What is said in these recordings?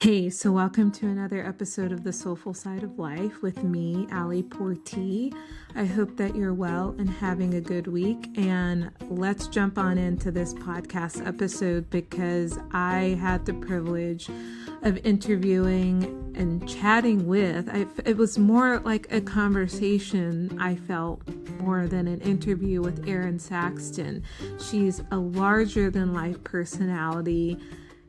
Hey, so welcome to another episode of the Soulful Side of Life with me, Portee. I hope that you're well and having a good week. And let's jump on into this podcast episode because I had the privilege of interviewing and chatting with. It was more like a conversation, I felt, more than an interview with Erin Saxton. She's a larger than life personality,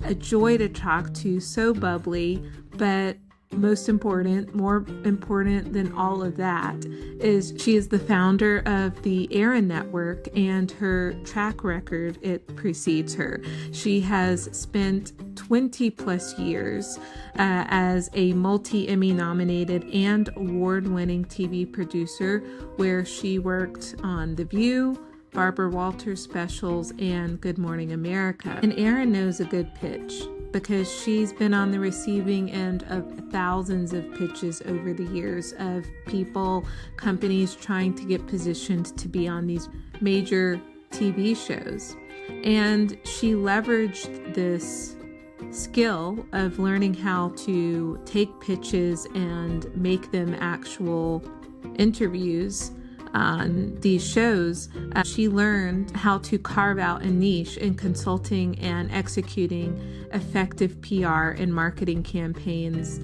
a joy to talk to, so bubbly, but most important, more important than all of that, is she is the founder of the Erin Network, and her track record, it precedes her. She has spent 20 plus years as a multi-Emmy-nominated and award-winning TV producer, where she worked on The View, Barbara Walters specials, and Good Morning America. And Erin knows a good pitch because she's been on the receiving end of thousands of pitches over the years of people, companies trying to get positioned to be on these major TV shows. And she leveraged this skill of learning how to take pitches and make them actual interviews on these shows. She learned how to carve out a niche in consulting and executing effective PR and marketing campaigns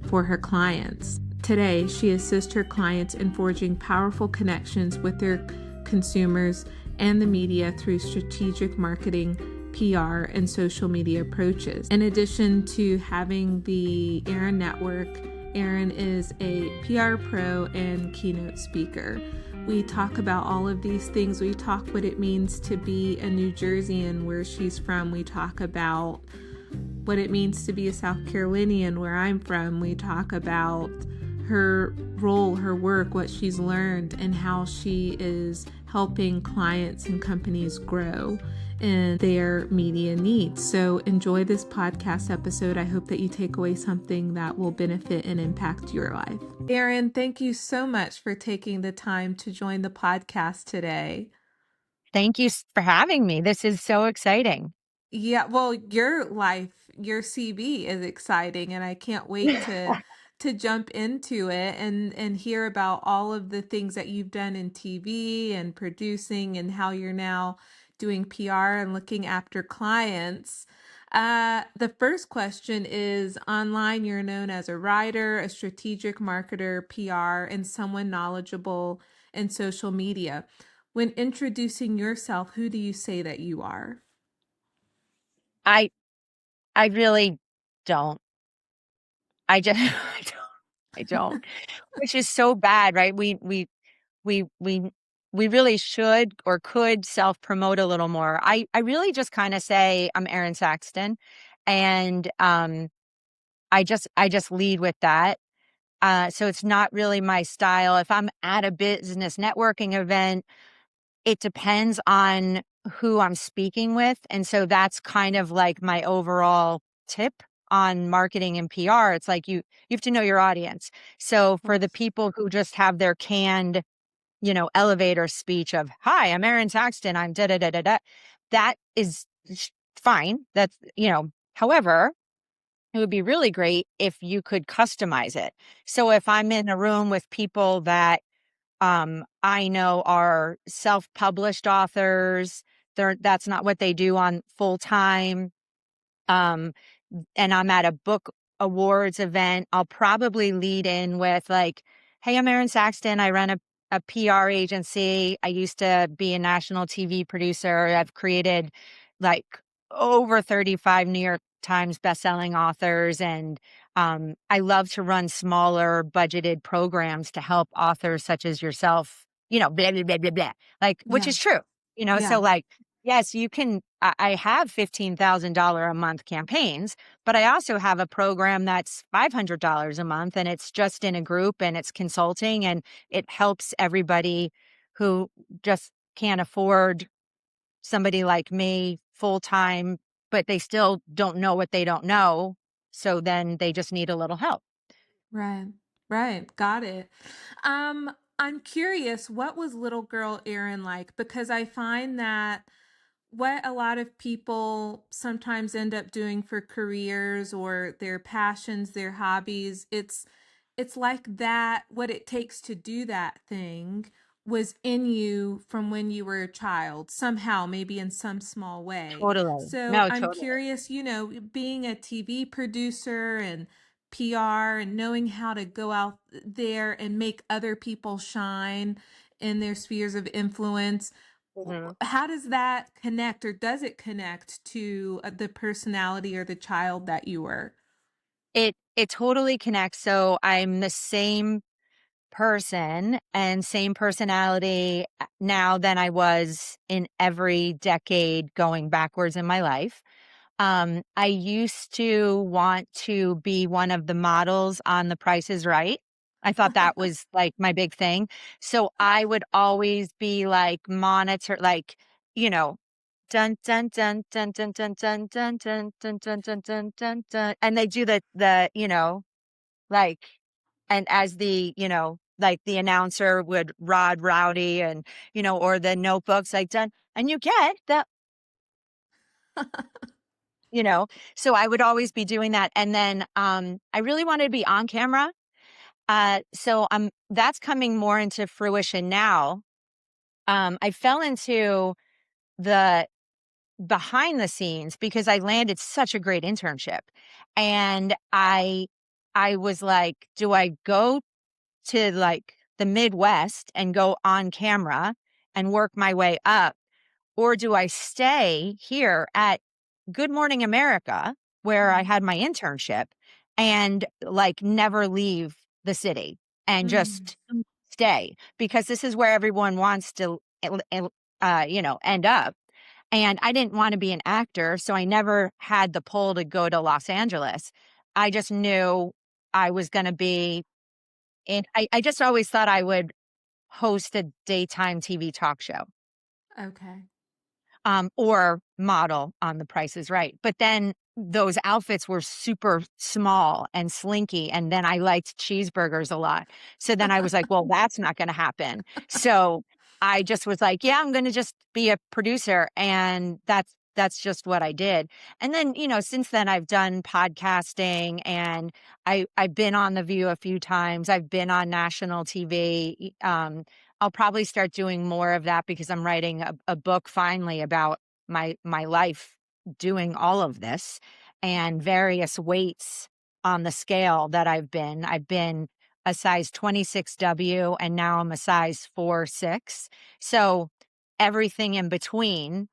for her clients. Today, she assists her clients in forging powerful connections with their consumers and the media through strategic marketing, PR, and social media approaches. In addition to having the Erin Network, Erin is a PR pro and keynote speaker. We talk about all of these things. We talk what it means to be a New Jerseyan, where she's from. We talk about what it means to be a South Carolinian, where I'm from. We talk about her role, her work, what she's learned, and how she is helping clients and companies grow in their media needs. So enjoy this podcast episode. I hope that you take away something that will benefit and impact your life. Erin, thank you so much for taking the time to join the podcast today. Thank you for having me. This is so exciting. Yeah, well, your life, your CV is exciting, and I can't wait to jump into it and hear about all of the things that you've done in TV and producing, and how you're now doing PR and looking after clients. The first question is, online, you're known as a writer, a strategic marketer, PR, and someone knowledgeable in social media. When introducing yourself, who do you say that you are? I I really don't. I just I don't, which is so bad, right? We really should or could self-promote a little more. I really just kinda say I'm Erin Saxton, and, I just lead with that. So it's not really my style. If I'm at a business networking event, it depends on who I'm speaking with, and so that's kind of like my overall tip on marketing and PR. It's like you have to know your audience. So for the people who just have their canned, elevator speech of, "Hi, I'm Erin Saxton, I'm da da da da da," that is fine. However, it would be really great if you could customize it. So if I'm in a room with people that I know are self-published authors. That's not what they do on full time. Um, and I'm at a book awards event. I'll probably lead in with like, "Hey, I'm Erin Saxton. I run a PR agency. I used to be a national TV producer. I've created like over 35 New York Times bestselling authors, and I love to run smaller budgeted programs to help authors such as yourself, blah, blah, blah, blah, blah, like, which Yeah, is true, so yeah, like, yes, you can, I have $15,000 a month campaigns, but I also have a program that's $500 a month, and it's just in a group, and it's consulting, and it helps everybody who just can't afford somebody like me full time, but they still don't know what they don't know. So then they just need a little help. right, right. Got it. I'm curious, what was little girl Erin like? Because I find that what a lot of people sometimes end up doing for careers or their passions, their hobbies, it's like that what it takes to do that thing was in you from when you were a child, somehow, maybe in some small way. Totally. So No, I'm totally. curious, being a TV producer and PR and knowing how to go out there and make other people shine in their spheres of influence, Mhm. how does that connect, or does it connect to the personality or the child that you were? It totally connects. So I'm the same person and same personality now than I was in every decade going backwards in my life. I used to want to be one of the models on The Price is Right. I thought that was like my big thing. So I would always be like monitor, like, you know, dun dun dun dun dun dun dun dun dun dun dun dun dun dun dun, and they do the like, and as like the announcer would Rod Rowdy and or the notebooks like done, and you get that you know so I would always be doing that, and then I really wanted to be on camera. So that's coming more into fruition now. I fell into the behind the scenes because I landed such a great internship, and I was like, do I go to like the Midwest and go on camera and work my way up? Or do I stay here at Good Morning America, where I Mhm. had my internship, and like never leave the city and Mm. just stay? Because this is where everyone wants to, end up. And I didn't want to be an actor. So I never had the pull to go to Los Angeles. I just knew I was going to be I just always thought I would host a daytime TV talk show, Okay. or model on The Price is Right. But then those outfits were super small and slinky, and then I liked cheeseburgers a lot. So then I was like, well, that's not gonna happen. So I just was like, yeah, I'm gonna just be a producer, and that's just what I did. And then, since then I've done podcasting, and I've been on The View a few times. I've been on national TV. I'll probably start doing more of that because I'm writing a book finally about my life doing all of this and various weights on the scale that I've been. I've been a size 26W, and now I'm a size 4'6". So everything in between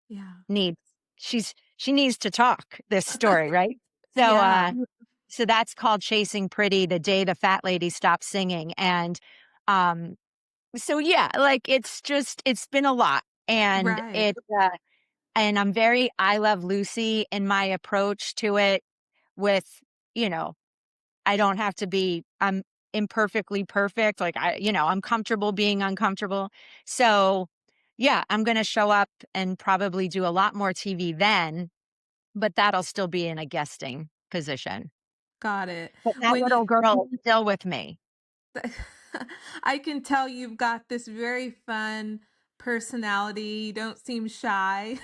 Yeah. needs she needs to talk this story, right? So Yeah. so that's called Chasing Pretty, the day the fat lady stopped singing. And um so yeah, like it's been a lot, and Right. and I'm very I Love Lucy in my approach to it with, you know, I don't have to be I'm imperfectly perfect. Like I'm comfortable being uncomfortable. So yeah, I'm going to show up and probably do a lot more TV then, but that'll still be in a guesting position. Got it. But that When you little girl is still with me. I can tell you've got this very fun personality. You don't seem shy.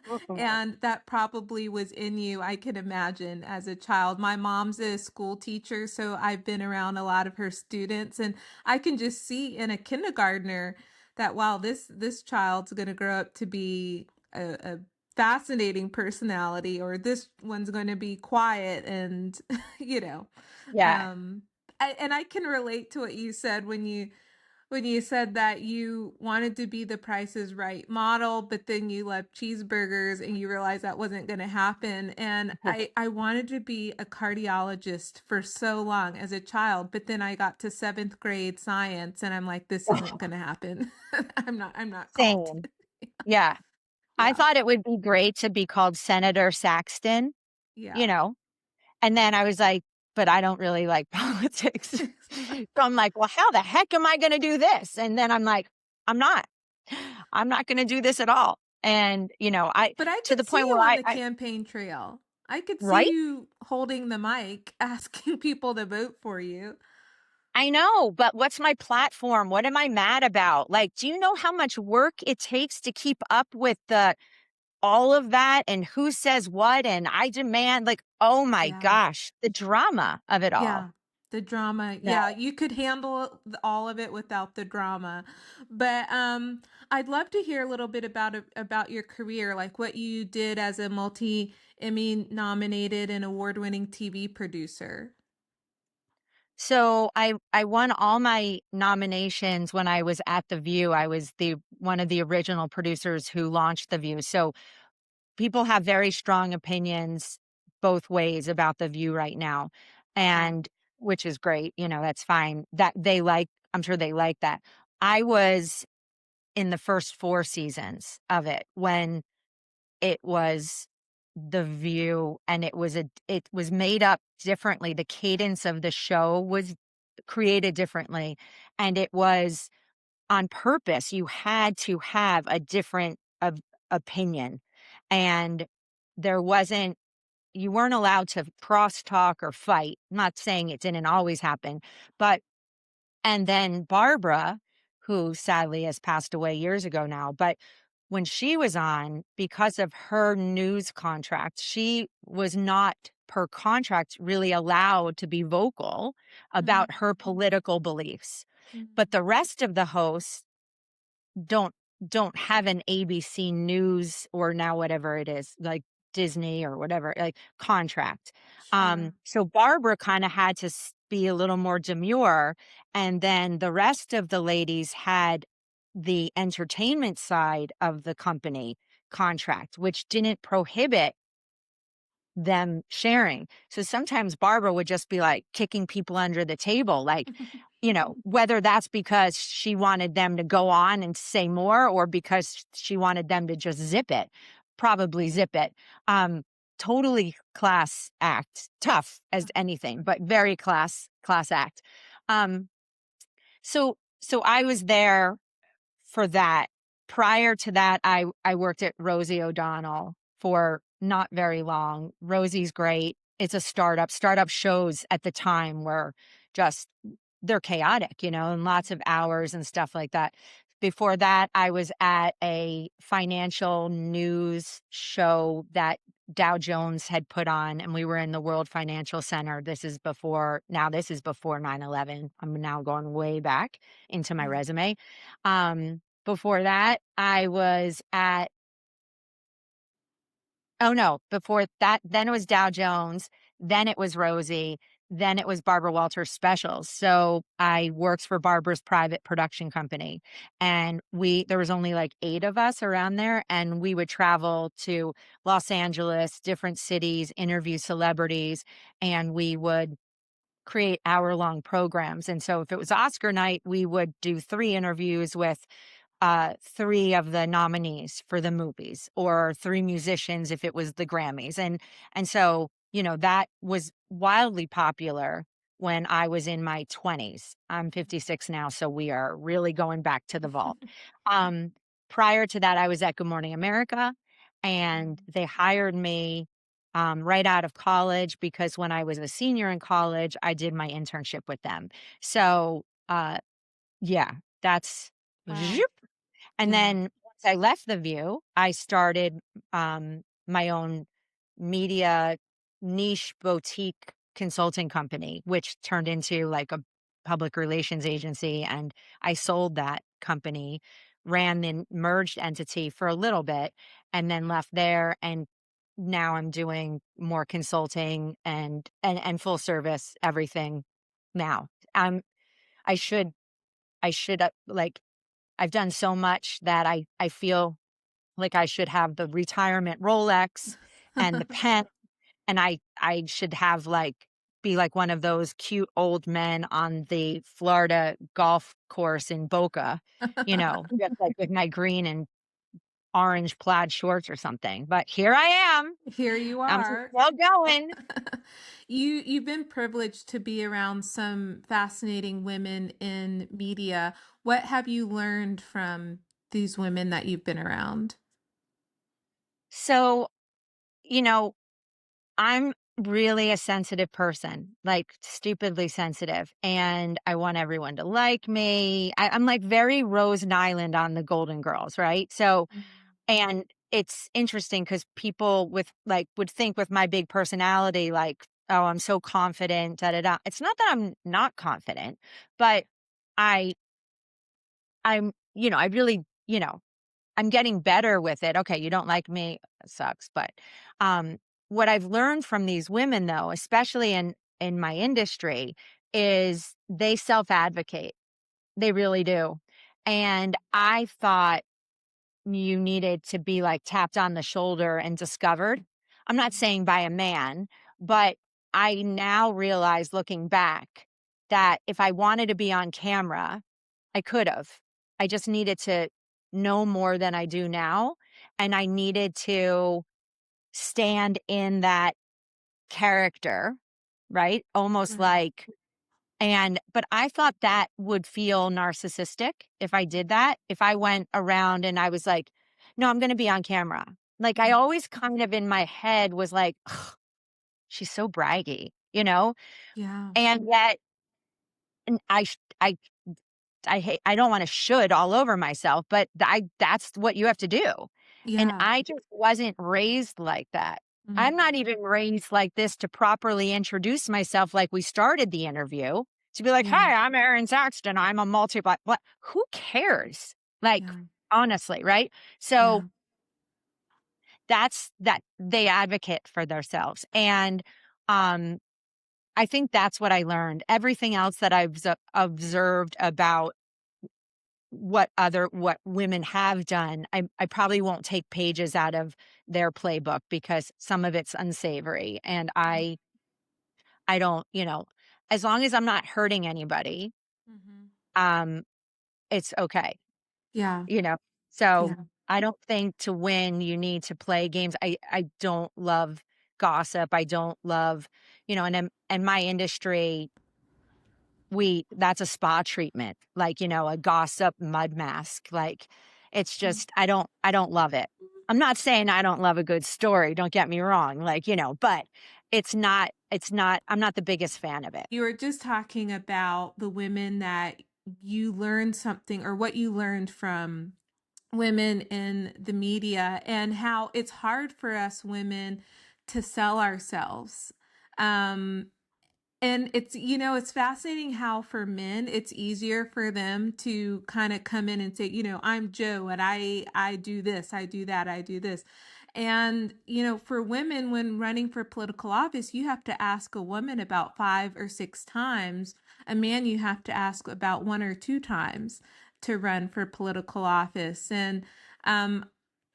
Mhm. And that probably was in you, I can imagine, as a child. My mom's a school teacher, so I've been around a lot of her students, and I can just see in a kindergartner that wow, this child's going to grow up to be a fascinating personality, or this one's going to be quiet and you know Yeah. um and I can relate to what you said when you said that you wanted to be the Price is Right model, but then you loved cheeseburgers and you realized that wasn't going to happen. And I wanted to be a cardiologist for so long as a child, but then I got to seventh grade science, and I'm like, this isn't going to happen. I'm not called. Same. Yeah. I Yeah, thought it would be great to be called Senator Saxton, you yeah. know, and then I was like, but I don't really like politics. So I'm like, well, how the heck am I going to do this? And then I'm like, I'm not, I'm not going to do this at all. And, But I to could the see point where you on the campaign trail. I could see right? you holding the mic, asking people to vote for you. I know, but what's my platform? What am I mad about? Like, do you know how much work it takes to keep up with all of that and who says what and I demand, like, oh my Yeah. gosh, the drama of it all. Yeah, the drama. No. Yeah, you could handle all of it without the drama. But I'd love to hear a little bit about your career, like what you did as a multi Emmy nominated and award-winning TV producer. So I won all my nominations when I was at The View. I was the one of the original producers who launched The View. So people have very strong opinions both ways about The View right now, Right. and which is great, that's fine. That they like I'm sure they like that. I was in the first 4 seasons of it when it was The View, and it was made up differently. The cadence of the show was created differently, and it was on purpose. You had to have a different of opinion, and there wasn't you weren't allowed to crosstalk or fight. I'm not saying it didn't always happen, but and then Barbara, who sadly has passed away years ago now, but when she was on, because of her news contract, she was not, per contract, really allowed to be vocal Mhm. about her political beliefs. But Mhm. the rest of the hosts don't don't have an ABC News or now whatever it is, like Disney or whatever, like, contract. Sure. So Barbara kinda had to be a little more demure, and then the rest of the ladies had the entertainment side of the company contract, which didn't prohibit them sharing. So sometimes Barbara would just be, like, kicking people under the table, like, whether that's because she wanted them to go on and say more or because she wanted them to just zip it, probably zip it. Um, Totally class act, tough as anything, but very class act. Um, so I was there for that. Prior to that, I worked at Rosie O'Donnell for not very long. Rosie's great. It's a startup. Startup shows at the time were just they're chaotic, and lots of hours and stuff like that. Before that, I was at a financial news show that Dow Jones had put on, and we were in the World Financial Center. This is before 9/11. I'm now going way back into my Yeah. resume. Before that, I was at oh, no, before that then it was Dow Jones, then it was Rosie, then it was Barbara Walters Specials. So, I worked for Barbara's private production company, and there was only, like, 8 of us around there, and we would travel to Los Angeles, different cities, interview celebrities, and we would create hour-long programs, and so if it was Oscar night, we would do 3 interviews with 3 of the nominees for the movies or 3 musicians if it was the Grammys, and so, that was wildly popular when I was in my 20s. I'm 56 now, so we are really going back to the vault. Um, Prior to that, I was at Good Morning America, and Mm. they hired me, right out of college because when I was a senior in college, I did my internship with them. So, yeah, that's Wow. and Yeah. then once I left The View, I started, my own media niche boutique consulting company, which turned into like a public relations agency, and I sold that company, ran the merged entity for a little bit, and then left there, and now I'm doing more consulting and full service everything now. I should like I've done so much that I feel like I should have the retirement Rolex and the pen, and I should have, be like one of those cute old men on the Florida golf course in Boca, just, like, with my green and orange plaid shorts or something, but here I am. Here you I'm just are. still going. You've been privileged to be around some fascinating women in media. What have you learned from these women that you've been around? So, you know, I'm really a sensitive person, like stupidly sensitive, and I want everyone to like me. I'm like very Rose Nyland on the Golden Girls, right? So, Mm. and it's interesting because people with like would think with my big personality, like, oh, I'm so confident, da da da. It's not that I'm not confident, but I I really, I'm getting better with it. Okay, you don't like me, it sucks. But um, what I've learned from these women, though, especially in my industry, is they self advocate. They really do. And I thought you needed to be like tapped on the shoulder and discovered. I'm not saying by a man, but I now realize looking back that if I wanted to be on camera, I could have. I just needed to know more than I do now. And I needed to stand in that character, right? Almost Right. like, but I thought that would feel narcissistic if I did that. If I went around and I was like, no, I'm going to be on camera. Like I Mhm. always kind of in my head was like, "Ugh, she's so braggy, you know? Yeah. And yet and I hate I don't wanna should all over myself, but that's what you have to do, and Yeah. I just wasn't raised like that. I'm Mm. not even raised like this to properly introduce myself like we started the interview, to be like, Yeah. "Hi, I'm Erin Saxton, I'm a multi" what who cares? Like, Yeah. honestly, right? So, Yeah. that they advocate for themselves, and, um, I think that's what I learned. Everything else that I've observed about what women have done, I probably won't take pages out of their playbook because some of it's unsavory, and I don't, as long as I'm not hurting anybody, Mhm. um, it's okay, Yeah. you know? So, Yeah. I don't think to win you need to play games. I don't love gossip. I don't love, and in my industry, that's a spa treatment, like, a gossip mud mask, like, it's Mm. just I don't love it. I'm not saying I don't love a good story, don't get me wrong, like, but it's not I'm not the biggest fan of it. You were just talking about the women that you learned something or what you learned from women in the media and how it's hard for us women to sell ourselves. Um, And it's fascinating how for men, it's easier for them to kind of come in and say, I'm Joe and I do this, I do that, I do this. And, for women, when running for political office, you have to ask a woman about 5 or 6 times. A man, you have to ask about 1 or 2 times to run for political office. And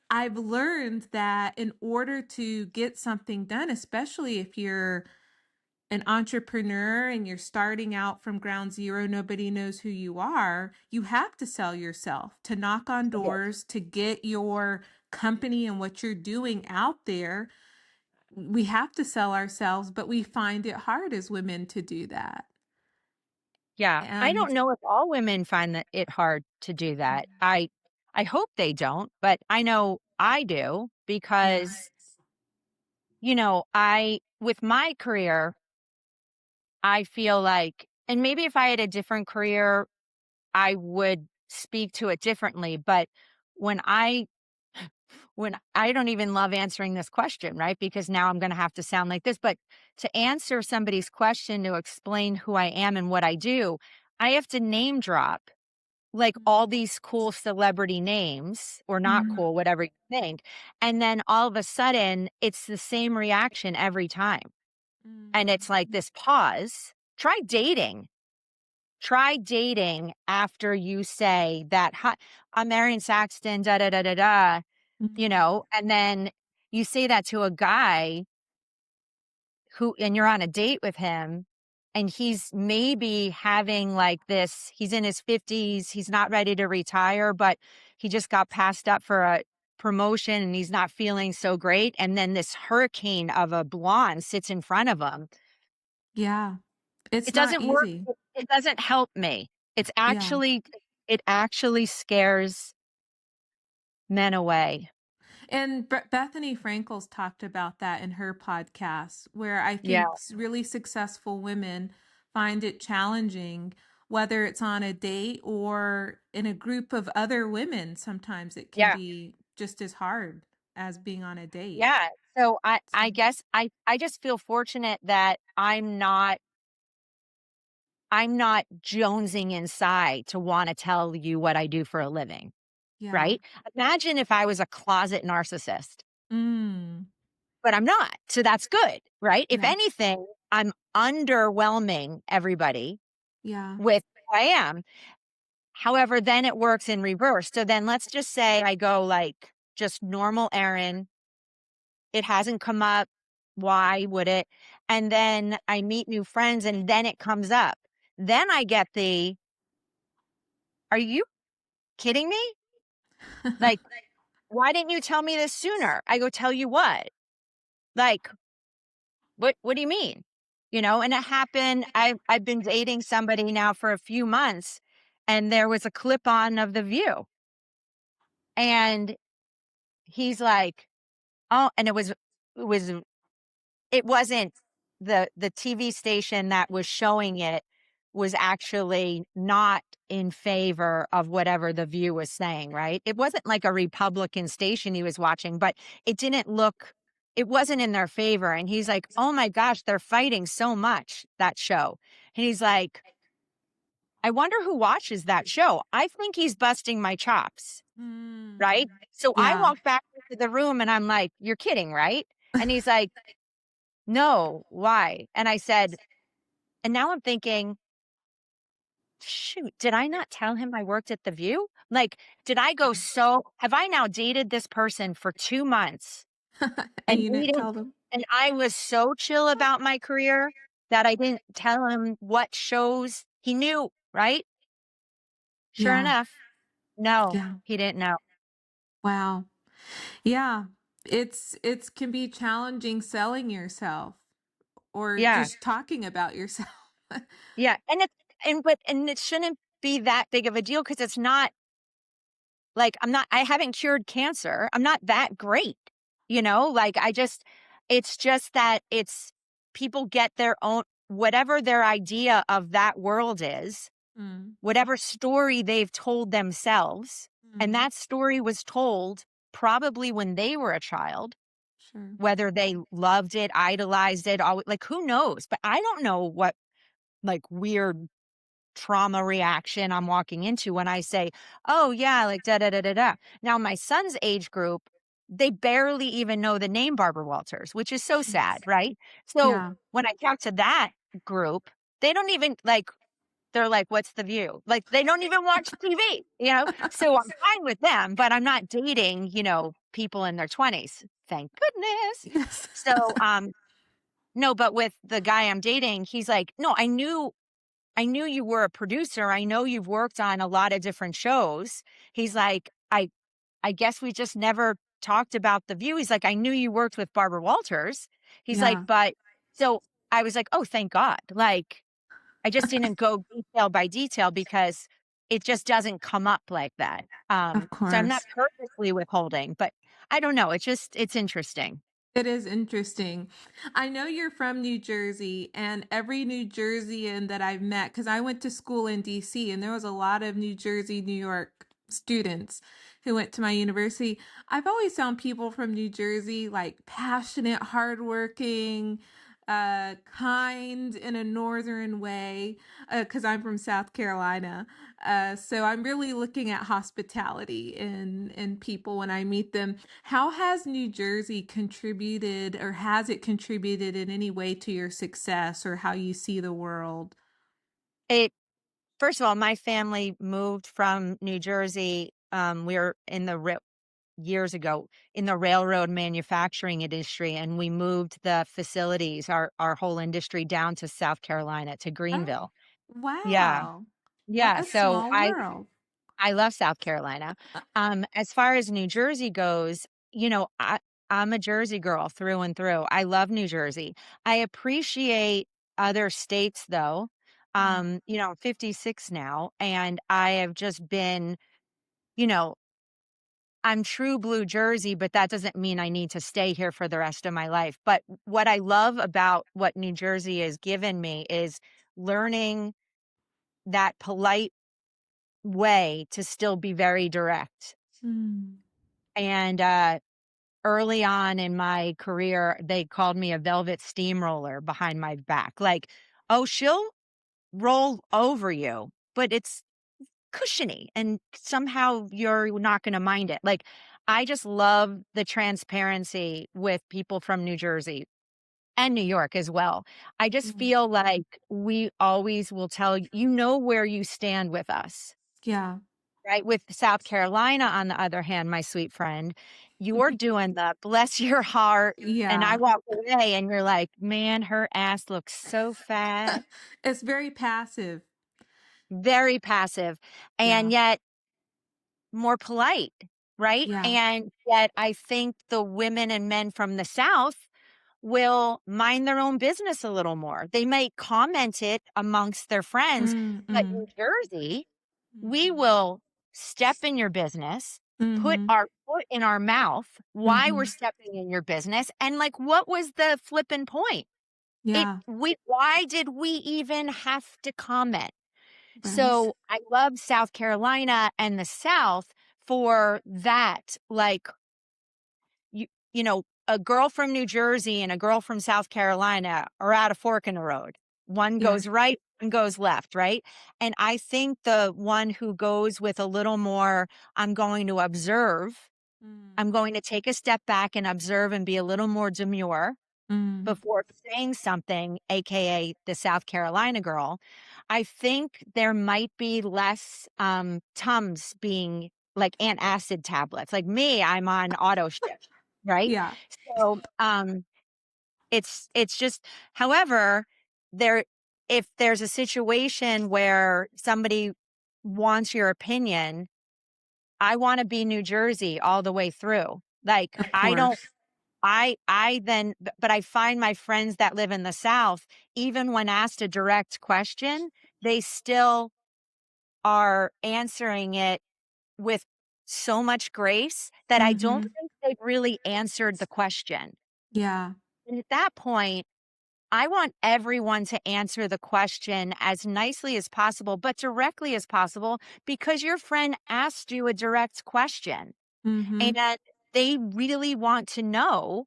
I've learned that in order to get something done, especially if you're an entrepreneur and you're starting out from ground zero, nobody knows who you are, you have to sell yourself, to knock on Okay. doors, to get your company and what you're doing out there. We have to sell ourselves, but we find it hard as women to do that. Yeah, I don't And know if all women find that it hard to do that. I hope they don't, but I know I do yeah. because, I with my career, I feel like and maybe if I had a different career I would speak to it differently, but when I when I don't even love answering this question, right? Because now I'm going to have to sound like this, but to answer somebody's question to explain who I am and what I do, I have to name drop like all these cool celebrity names or not Mhm. cool, whatever you think. And then all of a sudden, it's the same reaction every time. And Mhm. it's like this pause. Try dating. Try dating after you say that, "Hi, I'm Erin Saxton, da da da da da," Mhm. and then you say that to a guy and you're on a date with him, and he's maybe having like this, he's in his 50s, he's not ready to retire, but he just got passed up for a promotion and he's not feeling so great. And then this hurricane of a blonde sits in front of him. Yeah. It's It not doesn't work. easy. It doesn't help me. Yeah. It actually scares men away. And Bethany Frankel's talked about that in her podcast, where I Yeah, think really successful women find it challenging, whether it's on a date or in a group of other women. Sometimes it can yeah. be just as hard. as being on a date. Yeah. So I So, guess I just feel fortunate that I'm not jonesing inside to want to tell you what I do for a living, yeah. right? Imagine if I was a closet narcissist, Mm, but I'm not. So that's good, right? If yeah. anything, I'm underwhelming everybody Yeah. with who I am. However, then it works in reverse. So then let's just say I go like just normal Erin. It hasn't come up. Why would it? And then I meet new friends and then it comes up. Then I get are you kidding me? Like, why didn't you tell me this sooner? I go, tell you what? Like, what do you mean? And it happened. I've been dating somebody now for a few months and there was a clip on of The View. And he's like, oh, and it was it wasn't the TV station that was showing it was actually not in favor of whatever The View was saying, right? It wasn't like a Republican station he was watching, but it wasn't in their favor. And he's like, oh my gosh, they're fighting so much, that show. And he's like, I wonder who watches that show. I think he's busting my chops, right? Mm, So I yeah. walk back into the room and I'm like, you're kidding, right? And he's like, no, why? And I said, and now I'm thinking, shoot, did I not tell him I worked at The View? Like, have I now dated this person for 2 months And and you he didn't didn't, tell them? and I was so chill about my career that I didn't tell him what shows he knew, right? Sure Yeah. enough, no, Yeah. he didn't know. Wow. Yeah. It's can be challenging selling yourself or Yeah. just talking about yourself. Yeah. And it shouldn't be that big of a deal because it's not like I haven't cured cancer. I'm not that great, like it's just that people get their own, whatever their idea of that world is, Mm, whatever story they've told themselves. And mm, that story was told probably when they were a child, sure. whether they loved it, idolized it, like who knows? But I don't know what like weird trauma reaction I'm walking into when I say, "Oh, yeah, like da da da da da." Now, my son's age group, they barely even know the name Barbara Walters, which is so sad, Jeez. right? So Yeah. when I talk to that group, they don't even like, they're like, "What's The View?" Like, they don't even watch TV, So I'm fine with them, but I'm not dating, people in their 20s. Thank goodness. Yes. So, no, but with the guy I'm dating, he's like, "No, I knew you were a producer. I know you've worked on a lot of different shows." He's like, I guess we just never talked about The View. He's like, I knew you worked with Barbara Walters. He's like, Yeah. but so I was like, oh, thank God. Like, I just didn't go detail by detail because it just doesn't come up like that. Of So I'm not course. purposely withholding, but I don't know. It's interesting. It is interesting. I know you're from New Jersey, and every New Jerseyan that I've met, because I went to school in DC, and there was a lot of New Jersey, New York students who went to my university. I've always found people from New Jersey like passionate, hardworking, kind in a northern way, because I'm from South Carolina. So I'm really looking at hospitality in people when I meet them. How has New Jersey contributed, or has it contributed in any way to your success or how you see the world? It First of all, my family moved from New Jersey. We were years ago in the railroad manufacturing industry, and we moved the facilities, our whole industry, down to South Carolina, to Oh, Greenville. Yeah. wow. What Yeah. a So small I world. I love South Carolina. As far as New Jersey goes, I'm a Jersey girl through and through. I love New Jersey. I appreciate other states though. Mm, 56 now, and I have just been, you know, I'm true blue Jersey, but that doesn't mean I need to stay here for the rest of my life. But what I love about what New Jersey has given me is learning that polite way to still be very direct. mm, And early on in my career, they called me a velvet steamroller behind my back. Like, oh, she'll roll over you, but it's cushiony and somehow you're not going to mind it. Like, I just love the transparency with people from New Jersey and New York as well. I just Mm. feel like we always will tell you know where you stand with us. Yeah. Right? With South Carolina, on the other hand, my sweet friend, you're doing the bless your heart, and I Yeah. walk away and you're like, "Man, her ass looks so fat." It's very passive. Very passive, Yeah. and yet more polite, right? Yeah. And yet I think the women and men from the South will mind their own business a little more. They may comment it amongst their friends, Mm, but New mm. Jersey, we Mhm. will step in your business, put Mhm. our foot in our mouth why we're Mhm. stepping in your business, and, like, what was the flipping point? Yeah. Why did we even have to comment? Right. So, I love South Carolina and the South for that, like, you you know, a girl from New Jersey and a girl from South Carolina are at a fork in the road. One Yeah. goes right, one goes left, right? And I think the one who goes with a little more, I'm going to observe, I'm Mm. going to take a step back and observe and be a little more demure Mm. before saying something, AKA the South Carolina girl. I think there might be less Tums being like antacid tablets. Like me, I'm on auto ship, right? Yeah. So it's just, however, there if there's a situation where somebody wants your opinion, I want to be New Jersey all the way through. Like Of I don't course. I then but I find my friends that live in the South, even when asked a direct question, they still are answering it with so much grace that I don't Mhm. think they've really answered the question. Yeah. And at that point, I want everyone to answer the question as nicely as possible, but directly as possible, because your friend asked you a direct question Mhm. and they really want to know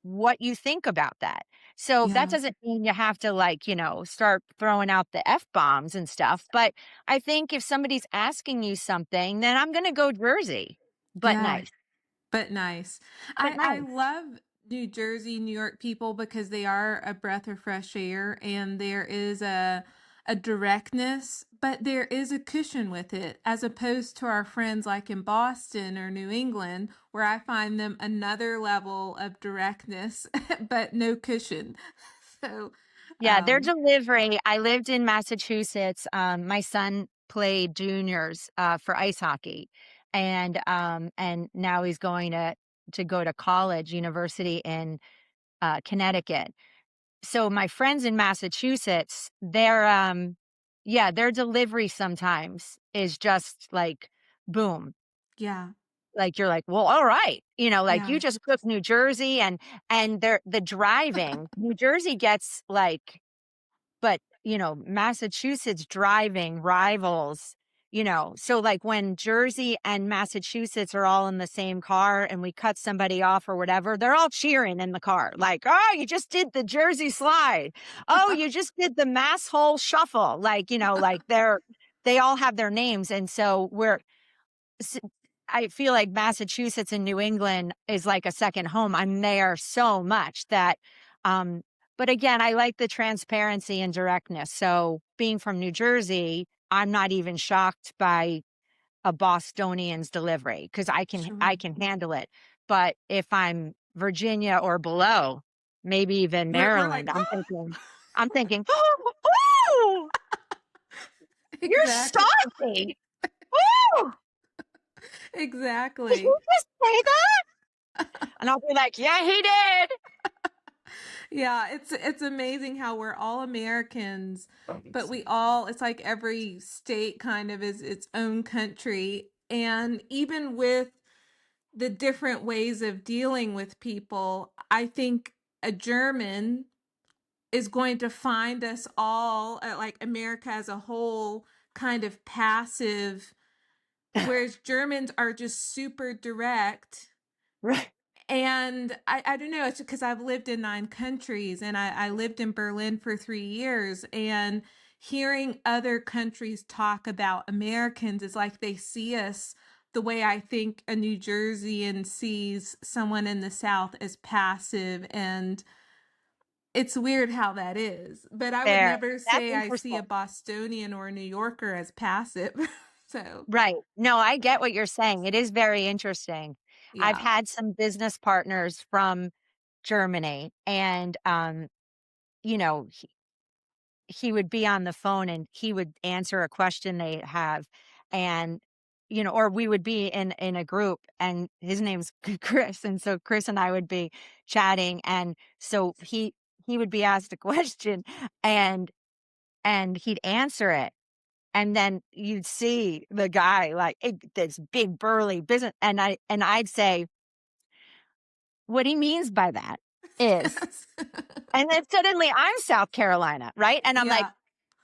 what you think about that. So that Yeah. doesn't mean you have to, like, start throwing out the F bombs and stuff. But I think if somebody's asking you something, then I'm going to go Jersey, but Yeah. nice, But nice. but I nice. love New Jersey, New York people because they are a breath of fresh air and there is a directness, but there is a cushion with it, as opposed to our friends like in Boston or New England, where I find them another level of directness, but no cushion. So, Yeah, their um, delivery. I lived in Massachusetts. My son played juniors for ice hockey, and now he's going to go to college, university in Connecticut. So my friends in Massachusetts, their delivery sometimes is just like boom. yeah, Like you're like, well, all right, like yeah, you just took New Jersey and the driving. New Jersey gets like but, Massachusetts driving rivals, so, like, when Jersey and Massachusetts are all in the same car and we cut somebody off or whatever, they're all cheering in the car, like, "Oh, you just did the Jersey slide. Oh, you just did the Mass hole shuffle." Like, like, they all have their names, and so s I feel like Massachusetts and New England is like a second home. I'm there so much that, um but again, I like the transparency and directness. So, being from New Jersey, I'm not even shocked by a Bostonian's delivery because I sure. can handle it. But if I'm Virginia or below, maybe even We're like, Maryland, I'm thinking, "Oh, oh, you're exactly, saucy. Oh, did exactly. you just say that?" And I'll be like, "Yeah, he did." Yeah, it's amazing how we're all Americans, but we all it's like every state kind of is its own country. And even with the different ways of dealing with people, I think a German is going to find us all, like America as a whole, kind of passive, whereas Germans are just super direct Right. And I don't know, it's because I've lived in 9 countries, and I lived in Berlin for 3 years. And hearing other countries talk about Americans is like they see us the way I think a New Jerseyan sees someone in the South as passive. And it's weird how that is. But I would There. never That's say I see interesting. a Bostonian or a New Yorker as passive. So, Right. No, I get what you're saying. It is very interesting. I've yeah. had some business partners from Germany and, you know, he would be on the phone and he would answer a question they have and, or we would be in a group and his name's Chris. And so Chris and I would be chatting. And so he would be asked a question and, and he'd answer it. And then you'd see the guy like this big burly business, and I'd say, "What he means by that is," Yes. and then suddenly I'm South Carolina, right? And I'm like, Yeah.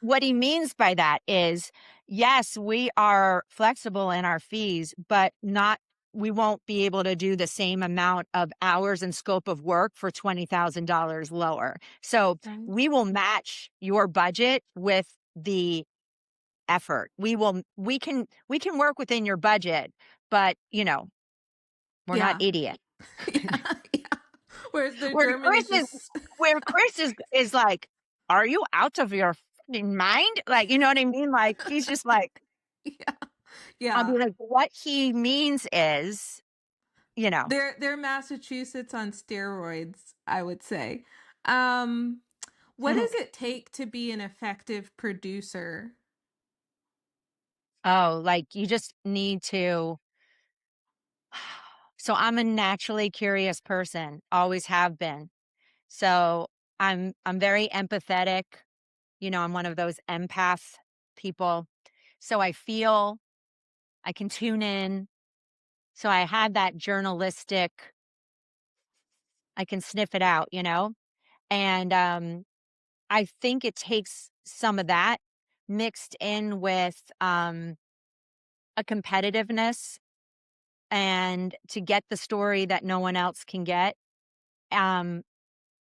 "What he means by that is, yes, we are flexible in our fees, but not we won't be able to do the same amount of hours and scope of work for $20,000 lower. So Right. we will match your budget with the effort. We can work within your budget, but, we're not Yeah. idiots." Yeah. Yeah. Whereas the Where German Chris is is just where Chris is like, "Are you out of your fucking mind?" Like, you know what I mean? Like, he's just like yeah. I'll be Yeah. like, "What he means is," you know They're Massachusetts on steroids, I would say. Um, what does it take to be an effective producer? Oh, like, you just need to so I'm a naturally curious person, always have been. So, I'm very empathetic. I'm one of those empath people. So I feel, I can tune in. So I have that journalistic, I can sniff it out. And I think it takes some of that mixed in with a competitiveness and to get the story that no one else can get. Um,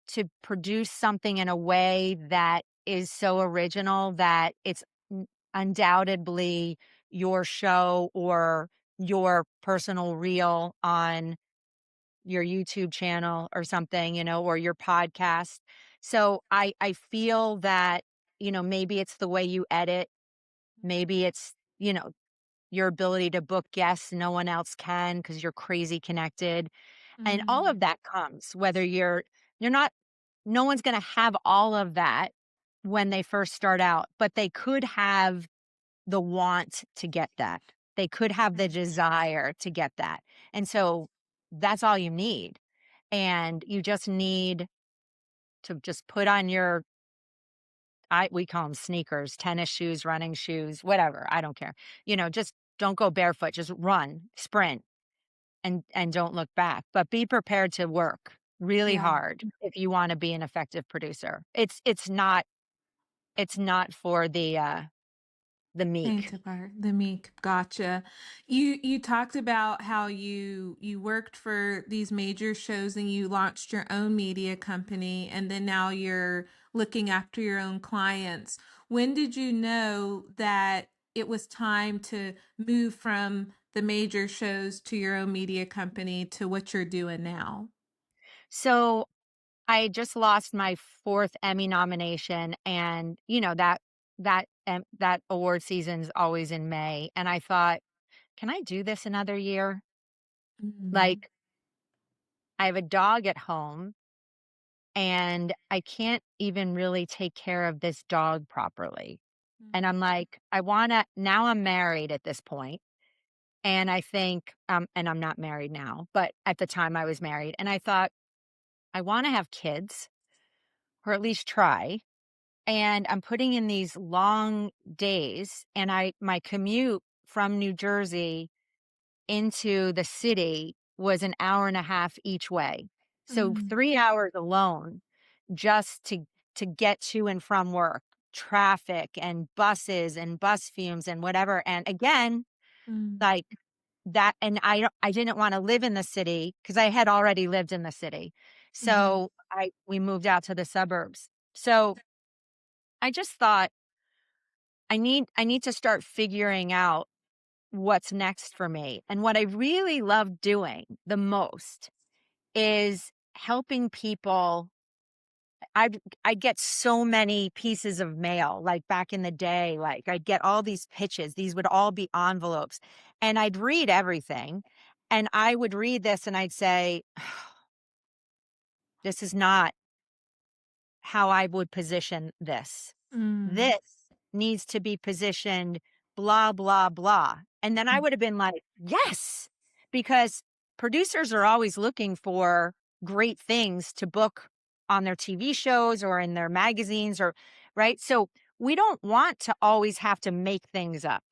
to produce something in a way that is so original that it's undoubtedly your show or your personal reel on your YouTube channel or something, or your podcast. So I feel that, maybe it's the way you edit, maybe it's, your ability to book guests no one else can because you're crazy connected. And all Mm, of that comes whether you're not no one's gonna have all of that when they first start out, but they could have the want to get that. They could have the right. desire to get that. And so that's all you need. And you just need to just put on your we call them sneakers, tennis shoes, running shoes, whatever. I don't care. Just don't go barefoot. Just run, sprint, and don't look back. But be prepared to work really Yeah. hard if you want to be an effective producer. It's not for the Faint meek. of heart, the meek. Gotcha. You talked about how you worked for these major shows and you launched your own media company, and then now you're looking after your own clients. When did you know that it was time to move from the major shows to your own media company to what you're doing now? So I just lost my fourth Emmy nomination, and that award season's always in May. And I thought, can I do this another year? Mm, Like, I have a dog at home, and I can't even really take care of this dog properly. And mm, I'm like, I wanna now I'm married at this point, and I think, and I'm not married now, but at the time I was married, and I thought, I wanna have kids, or at least try, and I'm putting in these long days, and my commute from New Jersey into the city was an hour and a half each way. So mm, 3 hours alone just to get to and from work, traffic and buses and bus fumes and whatever, and again, mm. like, and I didn't want to live in the city because I had already lived in the city. Mhm. So we moved out to the suburbs. So I just thought I need to start figuring out what's next for me. And what I really love doing the most is helping people. I'd get so many pieces of mail, like back in the day, like I'd get all these pitches. These would all be envelopes and I'd read everything. And I would read this and I'd say, this is not how I would position this. Mm. This needs to be positioned blah, blah, blah. And then I would have been like, yes, because producers are always looking for great things to book on their TV shows or in their magazines or right. So we don't want to always have to make things up.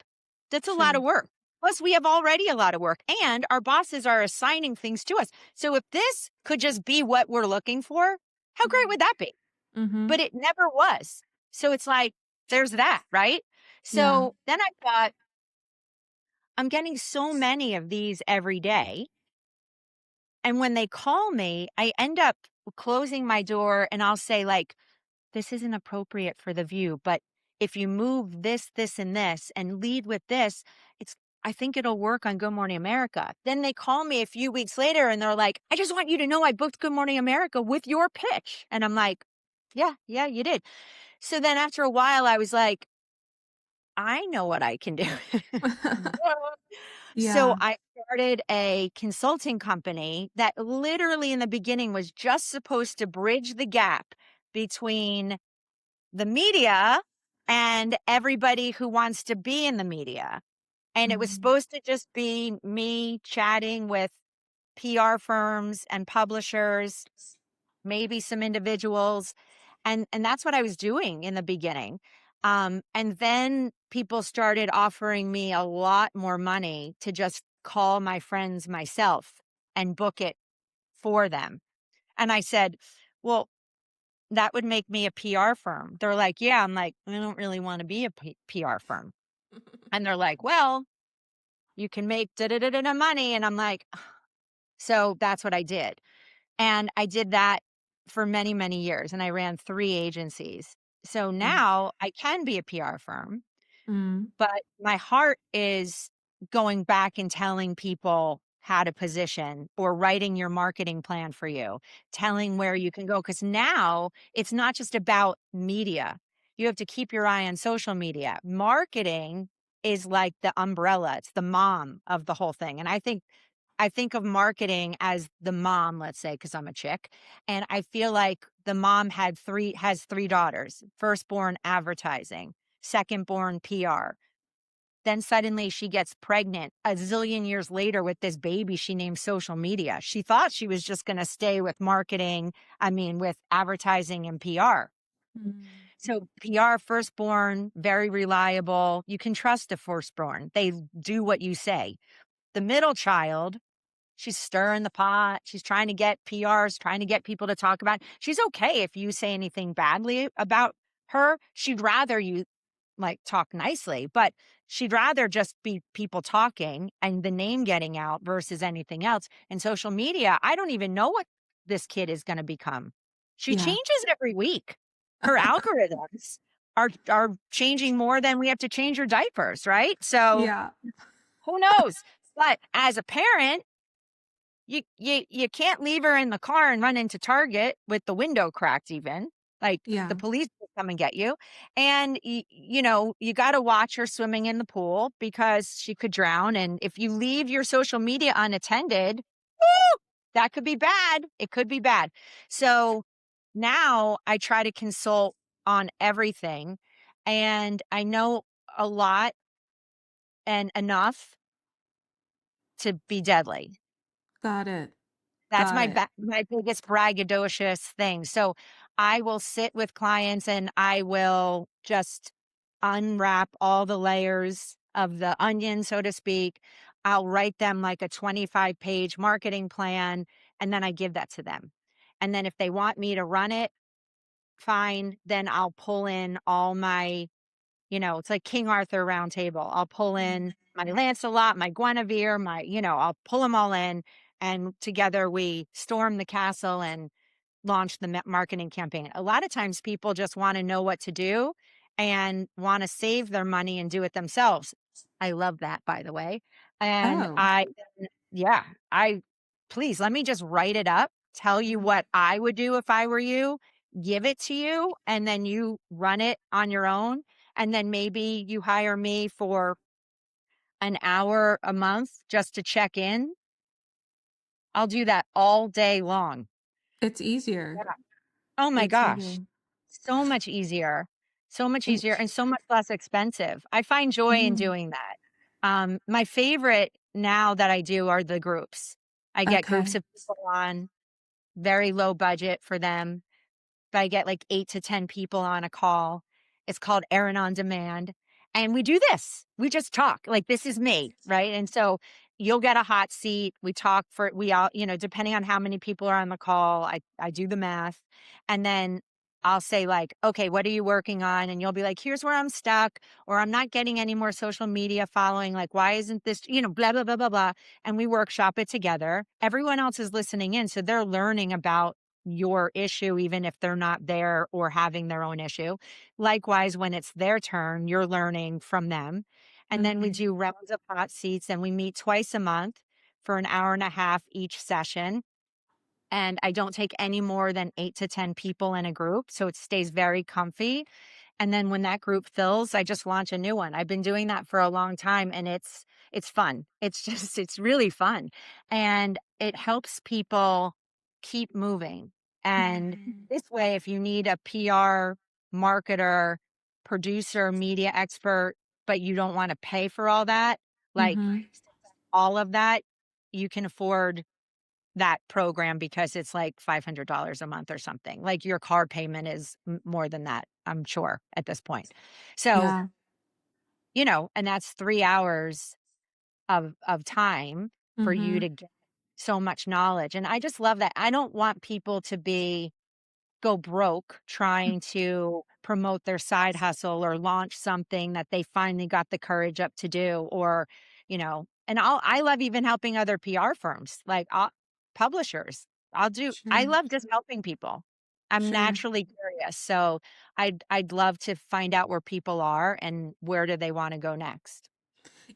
That's a lot True. of work. Plus, we have already a lot of work and our bosses are assigning things to us. So if this could just be what we're looking for, how great would that be? Mhm. But it never was. So it's like, there's that, right? Yeah. So then I thought, I'm getting so many of these every day. And when they call me, I end up closing my door and I'll say, like, this isn't appropriate for the view, but if you move this, this, and this and lead with this, I think it'll work on Good Morning America. Then they call me a few weeks later and they're like, I just want you to know I booked Good Morning America with your pitch. And I'm like, yeah, you did. So then after a while, I was like, I know what I can do. Duh. So Yeah. I started a consulting company that literally in the beginning was just supposed to bridge the gap between the media and everybody who wants to be in the media. And it was Mhm. supposed to just be me chatting with PR firms and publishers, maybe some individuals, and that's what I was doing in the beginning. And then people started offering me a lot more money to just call my friends myself and book it for them. And I said, well, that would make me a PR firm. They're like, yeah. I'm like, I don't really want to be a PR firm. And they're like, well, you can make da da da da money. And I'm like, so that's what I did. And I did that for many, many years, and I ran 3 agencies. So Mm. now I can be a PR firm, Mm. but my heart is going back and telling people how to position or writing your marketing plan for you, telling where you can go. Because now it's not just about media. You have to keep your eye on social media. Marketing is like the umbrella, it's the mom of the whole thing. And I think of marketing as the mom, let's say, because I'm a chick. And I feel like the mom has 3 daughters. Firstborn advertising, secondborn PR. Then suddenly she gets pregnant a zillion years later with this baby she named social media. She thought she was just going to stay with marketing, with advertising and PR. Mm. So PR firstborn, very reliable. You can trust the firstborn. They do what you say. The middle child, she's stirring the pot. She's trying to get PRs, trying to get people to talk about it. She's okay if you say anything badly about her. She'd rather you like talk nicely, but she'd rather just be people talking and the name getting out versus anything else. And social media, I don't even know what this kid is going to become. She Yeah. changes every week. Her algorithms are changing more than we have to change her diapers, right? So Yeah. who knows? But as a parent, you can't leave her in the car and run into Target with the window cracked even, like, the Yeah. police will come and get you, and you gotta watch her swimming in the pool because she could drown, and if you leave your social media unattended, woo, that could be bad. It could be bad. So, now I try to consult on everything, and I know a lot and enough to be deadly. Got it. That's Got it. my biggest braggadocious thing. So I will sit with clients and I will just unwrap all the layers of the onion, so to speak. I'll write them like a 25-page marketing plan, and then I give that to them. And then if they want me to run it, fine. Then I'll pull in all my, it's like King Arthur round table. I'll pull in Mm. my Lancelot, my Guinevere, I'll pull them all in, and together we storm the castle and launch the marketing campaign. A lot of times people just want to know what to do and want to save their money and do it themselves. I love that, by the way. And Oh, yeah, I, please let me just write it up, tell you what I would do if I were you, give it to you, and then you run it on your own. And then maybe you hire me for an hour a month just to check in. I'll do that all day long. it's easier. Yeah. Oh my It's gosh. easier. So much easier. So much And easier and so much less expensive. I find joy in mhm. doing that. My favorite now that I do are the groups. I get groups Okay. of people on, very low budget for them. But I get like 8 to 10 people on a call. It's called Erin on Demand. And we do this. We just talk. Like this is me, right? And so you'll get a hot seat. We talk for we all, depending on how many people are on the call, I do the math. And then I'll say like, okay, what are you working on? And you'll be like, here's where I'm stuck, or I'm not getting any more social media following. Like, why isn't this, blah, blah, blah, blah, blah. And we workshop it together. Everyone else is listening in. So they're learning about your issue, even if they're not there or having their own issue. Likewise, when it's their turn, you're learning from them. And then we Okay. do rounds of hot seats and we meet twice a month for an hour and a half each session. And I don't take any more than 8 to 10 people in a group. So it stays very comfy. And then when that group fills, I just launch a new one. I've been doing that for a long time and it's fun. It's just it's really fun. And it helps people keep moving. And Mhm. this way if you need a PR, marketer, producer, media expert, but you don't want to pay for all that, like Mhm. all of that, you can afford that program because it's like $500 a month or something. Like your car payment is more than that, I'm sure at this point. So, Yeah. and that's 3 hours of time for you Mhm. to get so much knowledge. And I just love that. I don't want people to go broke trying to promote their side hustle or launch something that they finally got the courage up to do, or and I love even helping other PR firms, like publishers. I Sure. love just helping people. I'm Sure. naturally curious, so I'd love to find out where people are and where do they want to go next.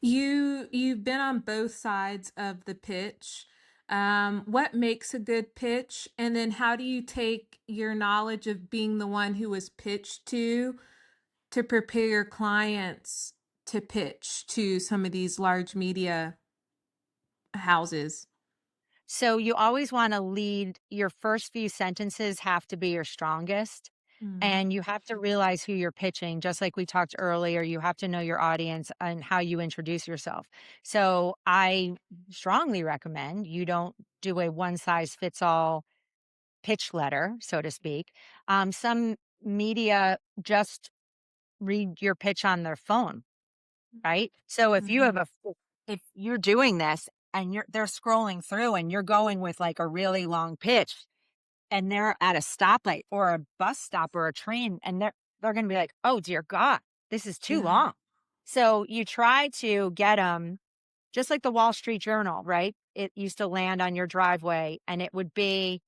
You've been on both sides of the pitch. What makes a good pitch? And then how do you take your knowledge of being the one who was pitched to prepare your clients to pitch to some of these large media houses? So you always want to lead, your first few sentences have to be your strongest. Mm, And you have to realize who you're pitching. Just like we talked earlier, you have to know your audience and how you introduce yourself. So I strongly recommend you don't do a one size fits all pitch letter, so to speak. Some media just read your pitch on their phone, right? So mhm, if you're doing this and they're scrolling through and you're going with like a really long pitch, and they're at a stoplight or a bus stop or a train, and they're gonna be like, "Oh, dear God, this is too yeah, long." So you try to get them, just like the Wall Street Journal, right? It used to land on your driveway, and it would be,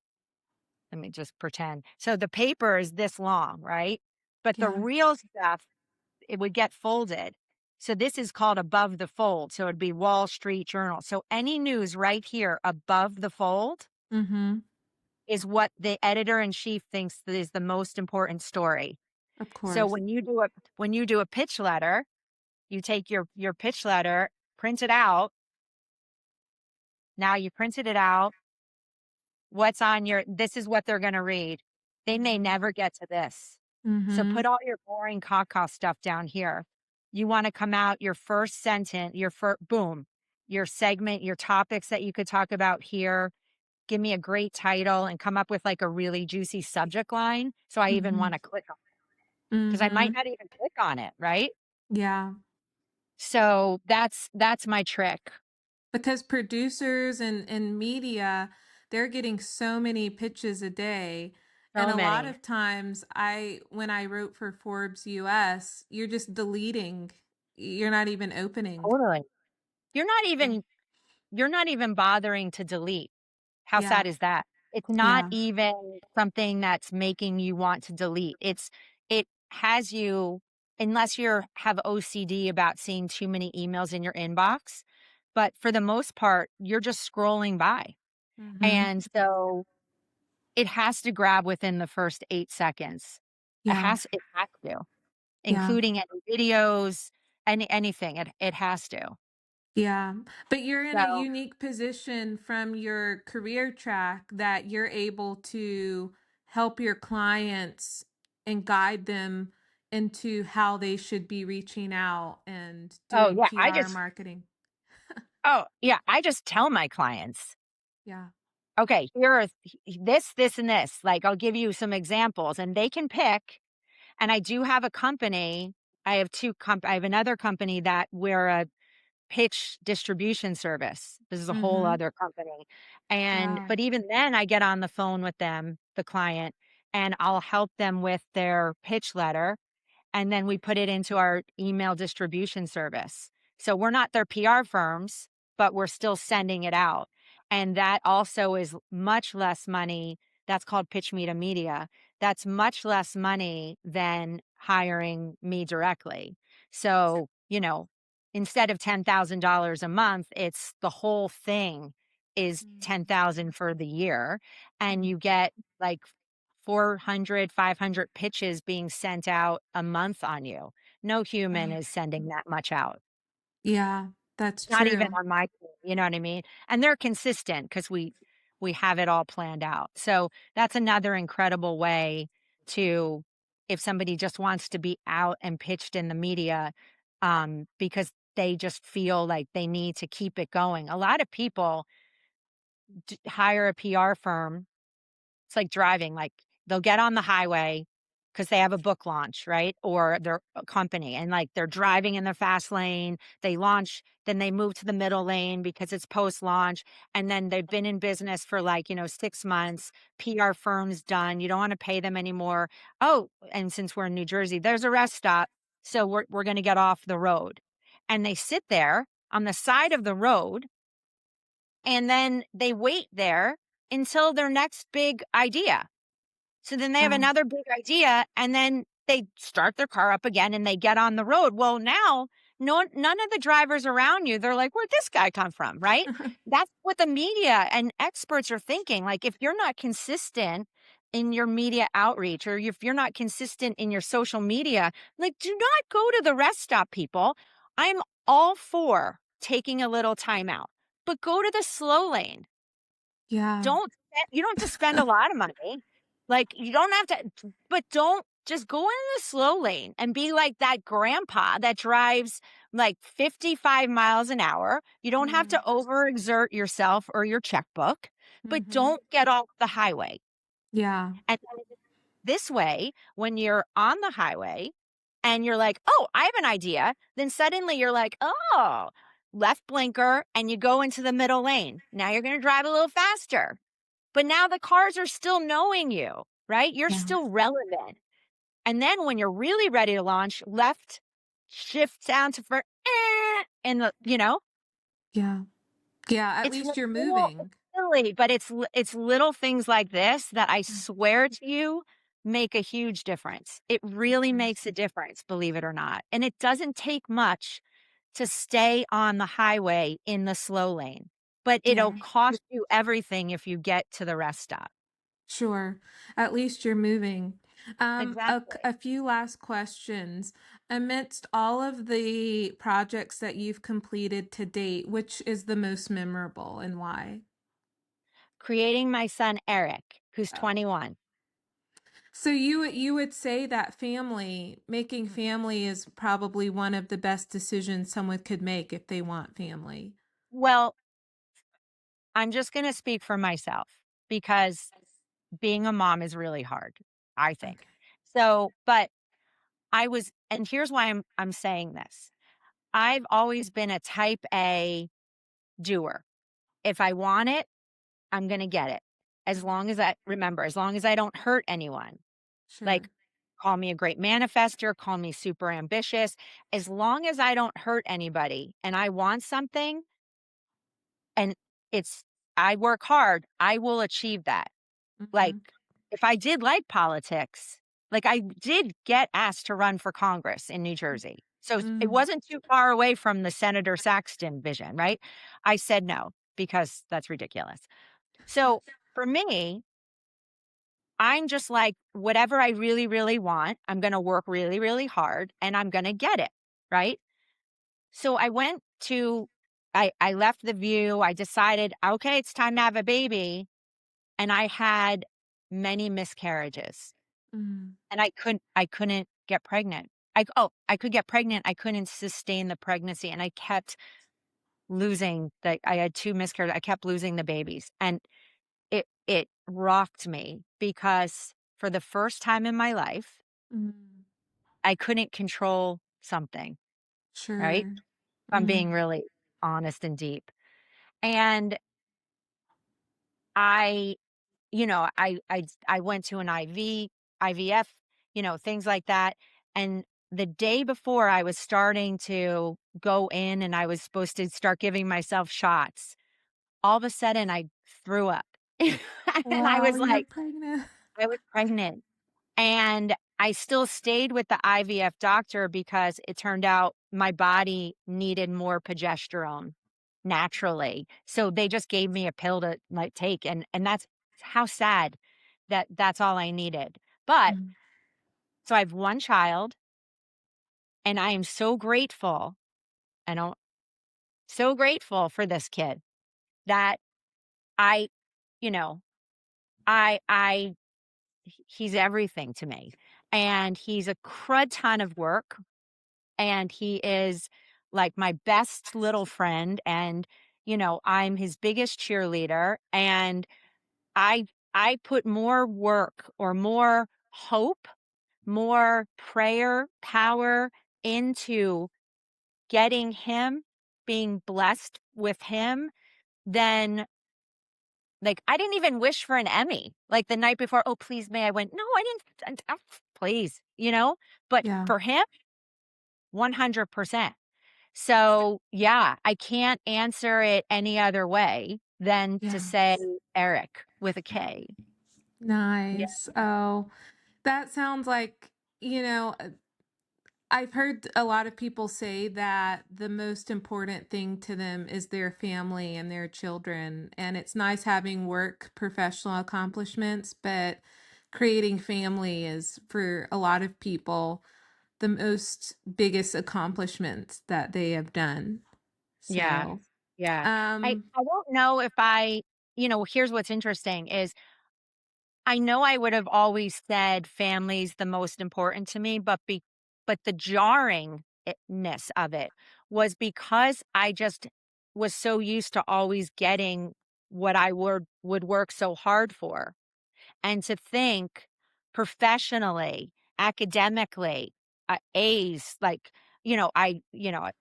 let me just pretend. So the paper is this long, right? But the yeah, real stuff, it would get folded. So this is called above the fold. So it'd be Wall Street Journal. So any news right here above the fold mhm, is what the editor in chief thinks that is the most important story. of So course. when you do a pitch letter, you take your pitch letter, print it out. Now you printed it out. What's on your this is what they're going to read. They may Mhm, never get to this. So mhm, put all your boring caca stuff down here. You want to come out your first sentence, your first boom, your segment, your topics that you could talk about here. Give me a great title and come up with like a really juicy subject line. So I even want mhm, to click on, because I might mhm, not even click on it, right? yeah. So that's my trick. Because producers and media, they're getting so many pitches a day. And So a lot many. of times when I wrote for Forbes US, you're just deleting. You're not even opening. Totally. You're not Yeah. even you're not even bothering to delete. How Yeah. sad is that? It's not Yeah. even something that's making you want to delete. It has you, unless you're have OCD about seeing too many emails in your inbox, but for the most part, you're just scrolling by. Mhm. And so it has to grab within the first 8 seconds. Yeah. It has to, Yeah. including any videos, anything. It has to. Yeah, but you're in a So, unique position from your career track that you're able to help your clients and guide them into how they should be reaching out and oh doing yeah, PR marketing. I just tell my clients, Yeah. "Okay, here are this, and this." Like, I'll give you some examples, and they can pick. And I do have a company. I have another company that we're a pitch distribution service. This is a whole Mhm. other company. And Wow. but even then I get on the phone with them, the client, and I'll help them with their pitch letter, and then we put it into our email distribution service. So we're not their PR firms, but we're still sending it out. And that also is much less money. That's called Pitch Me to Media. That's much less money than hiring me directly. So, instead of $10,000 a month, it's the whole thing is Mm. 10,000 for the year, and Mm. you get like 400, 500 pitches being sent out a month on you. No human Wow. is sending that much out. Yeah, that's Not even true. on my team, you know what I mean? And they're consistent because we have it all planned out. So that's another incredible way to, if somebody just wants to be out and pitched in the media, because they just feel like they need to keep it going. A lot of people hire a PR firm. It's like driving, like, they'll get on the highway because they have a book launch, right? Or their company, and, like, they're driving in the fast lane, they launch, then they move to the middle lane because it's post-launch, and then they've been in business for, like, 6 months, PR firm's done, you don't wanna pay them anymore. "Oh, and since we're in New Jersey, there's a rest stop, so we're gonna get off the road." And they sit there on the side of the road, and then they wait there until their next big idea. So then they have Wow. another big idea, and then they start their car up again and they get on the road. Well, now none of the drivers around you, they're like, "Where'd this guy come from?" Right? That's what the media and experts are thinking. Like, if you're not consistent in your media outreach, or if you're not consistent in your social media, like, do not go to the rest stop, people. I'm all for taking a little time out, but go to the slow lane. Yeah. You don't have to spend a lot of money. Like, you don't have to, but don't just go in the slow lane and be like that grandpa that drives like 55 miles an hour. You don't have to Mm. overexert yourself or your checkbook, but Mhm. don't get off the highway. Yeah. And then this way, when you're on the highway and you're like, "Oh, I have an idea," then suddenly you're like, "Oh, left blinker," and you go into the middle lane. Now you're going to drive a little faster. But now the cars are still knowing you, right? You're Yeah. still relevant. And then when you're really ready to launch, left, shift down to for and Yeah. Yeah, at it's least you're it's moving. silly, but it's little things like this that I swear to you make a huge difference. It Of really course. makes a difference, believe it or not. And it doesn't take much to stay on the highway in the slow lane, but it'll Yeah. cost you everything if you get to the rest stop. Sure. At least you're moving. A Exactly. few last questions. Amidst all of the projects that you've completed to date, which is the most memorable and why? Creating my son Eric, who's Oh. 21. So you would say that making Mhm. family is probably one of the best decisions someone could make if they want family. Well, I'm just gonna speak for myself because being a mom is really hard, I think. Okay. So, but and here's why I'm saying this. I've always been a type A doer. If I want it, I'm gonna get it. As long as I don't hurt anyone. Like, Sure. call me a great manifester, call me super ambitious. As long as I don't hurt anybody and I want something and it's I work hard, I will achieve that. Like, Mhm. if I did like politics, like, I did get asked to run for Congress in New Jersey. So it Mm. wasn't too far away from the Senator Saxton vision, right? I said no because that's ridiculous. So for me, I'm just like, whatever I really, really want, I'm going to work really, really hard and I'm going to get it. Right. So I went to, I left the view. I decided, okay, it's time to have a baby. And I had many miscarriages Mm. and I couldn't get pregnant. I could get pregnant. I couldn't sustain the pregnancy and I kept losing I had two miscarriages. I kept losing the babies. And it rocked me because for the first time in my life, Mm. I couldn't control something, right? Sure. If I'm Mm. being really honest and deep. And I, I went to an IVF, things like that. And the day before I was starting to go in and I was supposed to start giving myself shots, all of a sudden I threw up. And I Wow, was you're like, pregnant. I was pregnant. And I still stayed with the IVF doctor because it turned out my body needed more progesterone naturally. So they just gave me a pill to like take and that's how sad that that's all I needed. But Mm. so I have one child and I am so grateful. I don't so grateful for this kid that I, you know, I he's everything to me. And he's a crud ton of work and he is like my best little friend and I'm his biggest cheerleader and I I put more work or more hope, more prayer power into getting him, being blessed with him than like I didn't even wish for an Emmy. Like the night before, oh please may I win. No, I didn't please, But Yeah. for him, 100%. So, yeah, I can't answer it any other way than to Yeah. say Eric with a K. Yeah. Nice. Oh, that sounds like, I've heard a lot of people say that the most important thing to them is their family and their children. And it's nice having work professional accomplishments, but creating family is for a lot of people the most biggest accomplishment that they have done. Yeah. So, Yeah. um, I don't know if here's what's interesting is I know I would have always said family's the most important to me, but the jarringness of it was because I just was so used to always getting what I would work so hard for. And to think professionally, academically, A's, like,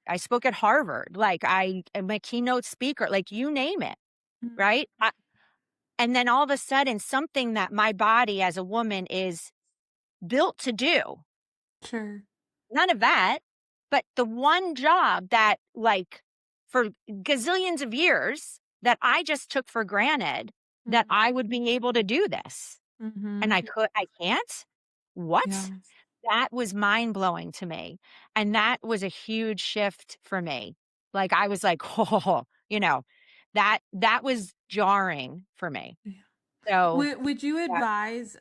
I spoke at Harvard, like I am a keynote speaker, like you name it, mm, right? And then all of a sudden, something that my body as a woman is built to do, sure. none of that, but the one job that, like, for gazillions of years that I just took for granted that Mm, I would be able to do this. And mhm. I can't? What? Yeah. That was mind-blowing to me, and that was a huge shift for me. Like, I was like, "Oh," that was jarring for me. Yeah. So, Would you yeah. advise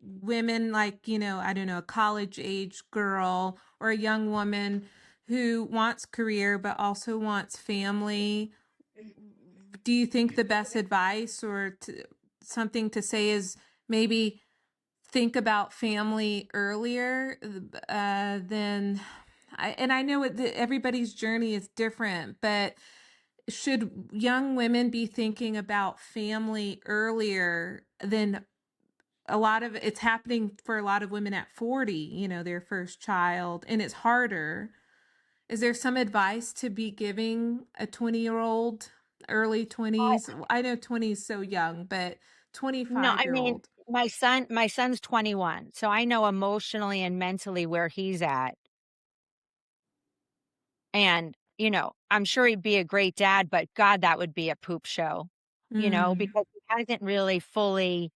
women like, I don't know, a college age girl or a young woman who wants career but also wants family? Do you think the best advice or something to say is maybe think about family earlier than and I know everybody's journey is different, but should young women be thinking about family earlier than a lot of it's happening for a lot of women at 40, their first child, and it's harder. Is there some advice to be giving a 20-year-old, early I 20s? I know 20 is so young, but no, 25 I year mean, old. my son's 21, so I know emotionally and mentally where he's at. And, I'm sure he'd be a great dad, but God, that would be a poop show, Mm, because he hasn't really fully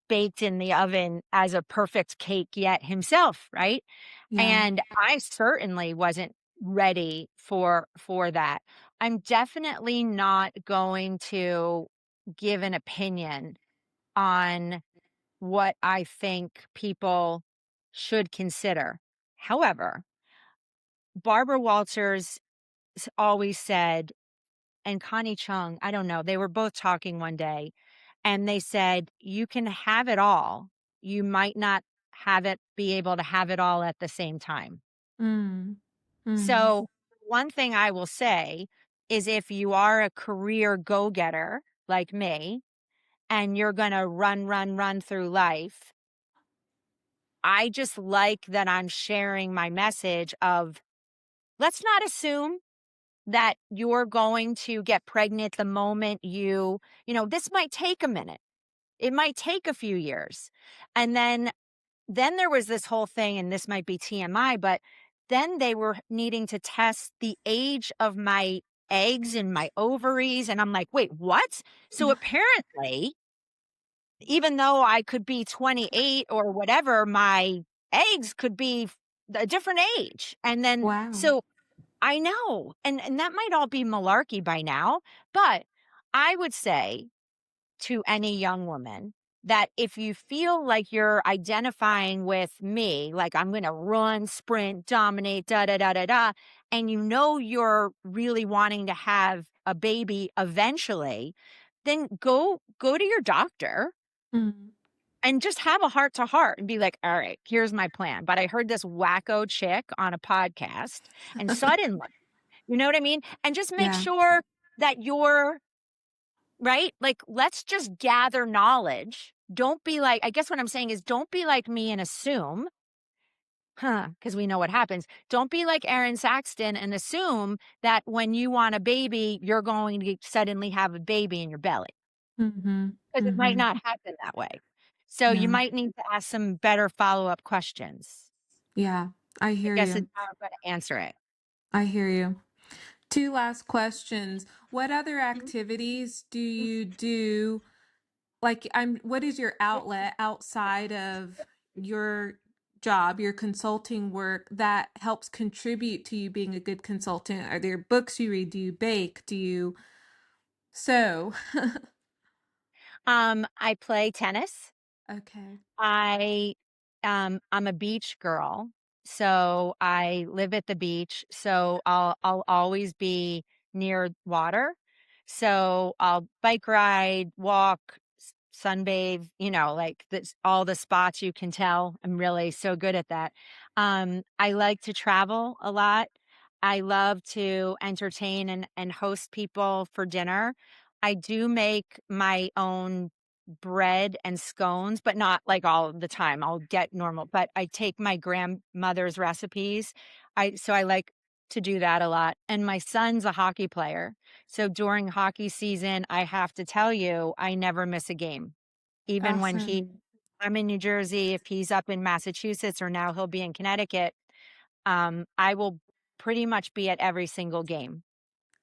baked in the oven as a perfect cake yet himself, right? yeah. And I certainly wasn't ready for that. I'm definitely not going to give an opinion on what I think people should consider. However, Barbara Walters always said, and Connie Chung, I don't know, they were both talking one day and they said, you can have it all. You might not be able to have it all at the same time. Mm, mm, So, one thing I will say is if you are a career go getter like me and you're going to run, run, run through life, I just like that I'm sharing my message of let's not assume that you're going to get pregnant the moment this might take a minute. It might take a few years. And then there was this whole thing, and this might be TMI, but then they were needing to test the age of my eggs and my ovaries. And I'm like, wait, what? So apparently, even though I could be 28 or whatever, my eggs could be a different age. And then, wow. so I know, and that might all be malarkey by now, but I would say to any young woman that if you feel like you're identifying with me, like I'm going to run, sprint, dominate, da da da da da, and you're really wanting to have a baby eventually, then go to your doctor Mm. and just have a heart to heart and be like, all right, here's my plan. But I heard this wacko chick on a podcast and suddenly, you know what I mean? And just make Yeah. sure that you're right. Like, let's just gather knowledge. Don't be like, I guess what I'm saying is don't be like me and assume, because we know what happens. Don't be like Erin Saxton and assume that when you want a baby, you're going to suddenly have a baby in your belly Mhm. because it might Mhm. not happen that way. So you Yeah. might need to ask some better follow up questions. Yeah. I I hear guess it's you. how I'm going to answer it. I hear you. Two last questions. What other activities do you do? Like, what is your outlet outside of your job, your consulting work that helps contribute to you being a good consultant? Are there books you read? Do you bake? Do you sew? I play tennis. Okay. I'm a beach girl, so I live at the beach, so I'll always be near water. So I'll bike ride, walk, sunbathe, like this, all the spots you can tell. I'm really so good at that. I like to travel a lot. I love to entertain and host people for dinner. I do make my own bread and scones, but not like all the time. I'll get normal, but I take my grandmother's recipes. So I like to do that a lot. And my son's a hockey player. So during hockey season, I have to tell you, I never miss a game. Even when Awesome. I'm in New Jersey, if he's up in Massachusetts or now he'll be in Connecticut, I will pretty much be at every single game.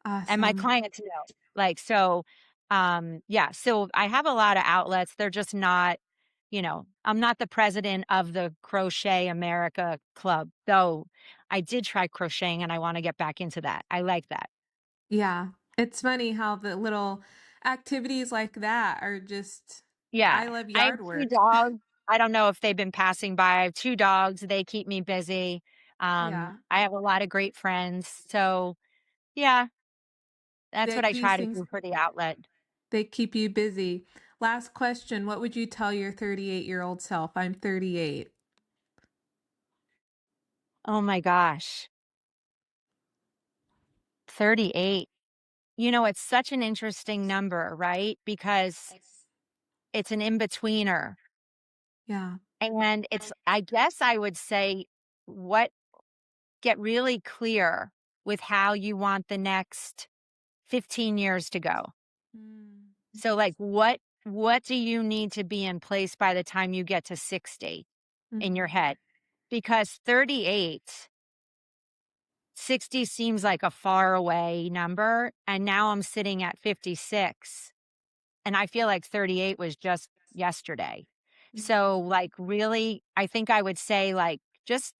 And my Awesome. clients know. Like, so, yeah, so I have a lot of outlets. They're just not, I'm not the president of the Crochet America Club, though I did try crocheting and I want to get back into that. I like that. Yeah. It's funny how the little activities like that are just Yeah. I love I have yard 2 work. dogs. I don't know if they've been passing by. I have 2 dogs. They keep me busy. Yeah. I have a lot of great friends. So, yeah, that's what That I these try to things do for the outlet. they keep you busy. Last question, what would you tell your 38-year-old self? I'm 38. Oh my gosh. 38. It's such an interesting number, right? Because it's an in-betweener. Yeah. And I guess I would say what get really clear with how you want the next 15 years to go. Mm. So like what do you need to be in place by the time you get to 60 in your head? Because 38, 60 seems like a far away number. And now I'm sitting at 56. And I feel like 38 was just yesterday. So, like, really, I think I would say, like, just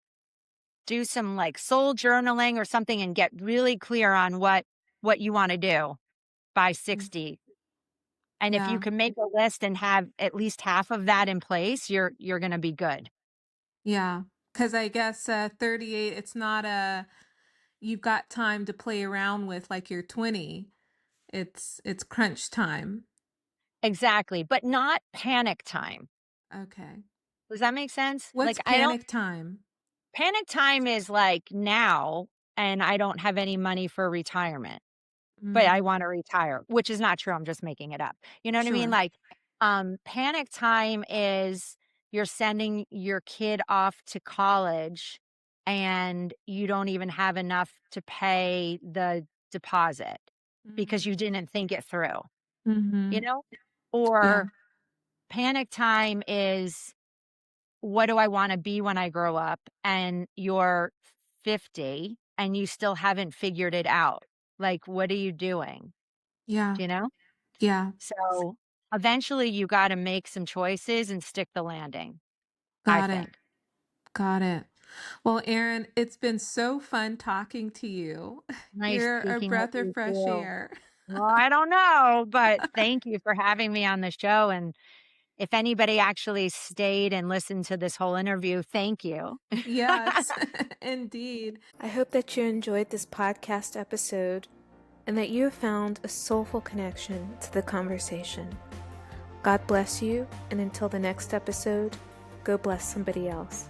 do some like soul journaling or something and get really clear on what you want to do by 60. And if you Yeah. can make a list and have at least half of that in place, you're going to be good. Yeah. Because I guess 38, it's not you've got time to play around with like you're 20. It's crunch time. Exactly, but not panic time. Okay. Does that make sense? What's Like, I don't panic time? panic time is like now, and I don't have any money for retirement, but I Mm, want to retire, which is not true. I'm just making it up. You know what I mean? sure. Like, panic time is you're sending your kid off to college and you don't even have enough to pay the deposit because Mm, you didn't think it through, you mm-hmm. know? Yeah. Or panic time is what do I want to be when I grow up? And you're 50 and you still haven't figured it out. Like, what are you doing? Yeah. Do you know? Yeah. So eventually you got to make some choices and stick the landing, I Got it. think. Got it. Well, Erin, it's been so fun talking to you. Nice You're a speaking with breath of you fresh too. air. Well, I don't know, but thank you for having me on the show. And if anybody actually stayed and listened to this whole interview, thank you. Yes, indeed. I hope that you enjoyed this podcast episode and that you have found a soulful connection to the conversation. God bless you, and until the next episode, go bless somebody else.